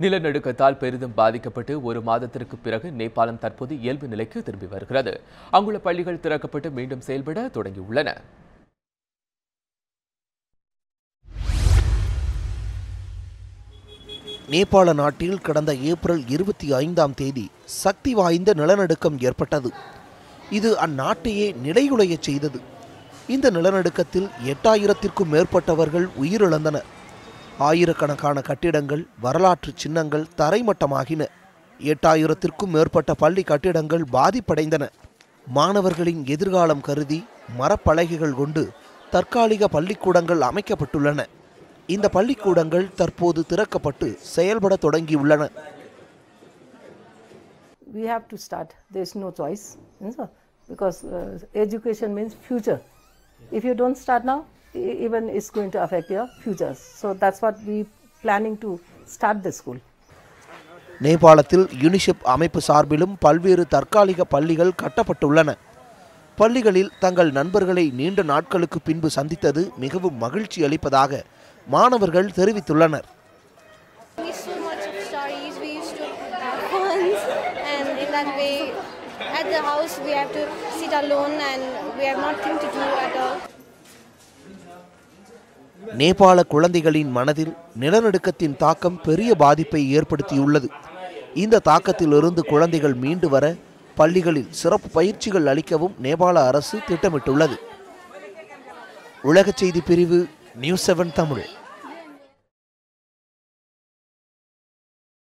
நிலநடுக்கத்தால் பெரிதும் பாதிக்கப்பட்டு ஒரு மாதத்திற்கு பிறகு நேபாளம் தற்போது இயல்பு நிலைக்கு திரும்பி வருகிறது. அங்குள்ள பள்ளிகள் திறக்கப்பட்டு மீண்டும் செயல்பட தொடங்கியுள்ளன. நேபாள நாட்டில் கடந்த ஏப்ரல் 25ஆம் தேதி சக்தி வாய்ந்த நிலநடுக்கம் ஏற்பட்டது. இது அந்நாட்டையே நிலைகுலைய செய்தது. இந்த நிலநடுக்கத்தில் 8000த்திற்கும் மேற்பட்டவர்கள் உயிரிழந்தனர். ஆயிரக்கணக்கான கட்டிடங்கள், வரலாற்று சின்னங்கள் தரைமட்டமாகின. 8000த்திற்கும் மேற்பட்ட பள்ளி கட்டிடங்கள் பாதிப்படைந்தன. மாணவர்களின் எதிர்காலம் கருதி மரப்பலகைகள் கொண்டு தற்காலிக பள்ளிக்கூடங்கள் அமைக்கப்பட்டுள்ளன. இந்த பள்ளிக்கூடங்கள் தற்போது திறக்கப்பட்டு செயல்பட தொடங்கியுள்ளன. We have to start. There is no choice, because education means future. If you don't start now, even it's going to affect your futures. So that's what we planning to start the school. நேபாளத்தில் UNICEF அமைப்பு சார்பிலும் பல்வேறு தற்காலிக பள்ளிகள் கட்டப்பட்டுள்ளன. பள்ளிகளில் தங்கள் நண்பர்களை நீண்ட நாட்களுக்கு பின்பு சந்தித்தது மிகவும் மகிழ்ச்சி அளிப்பதாக மாணவர்கள் தெரிவித்துள்ளனர். நேபாள குழந்தைகளின் மனதில் நிலநடுக்கத்தின் தாக்கம் பெரிய பாதிப்பை ஏற்படுத்தியுள்ளது. இந்த தாக்கத்திலிருந்து குழந்தைகள் மீண்டு வர பள்ளிகளில் சிறப்பு பயிற்சிகள் அளிக்கவும் நேபாள அரசு திட்டமிட்டுள்ளது. உலக செய்தி பிரிவு, நியூஸ் 7 தமிழ்.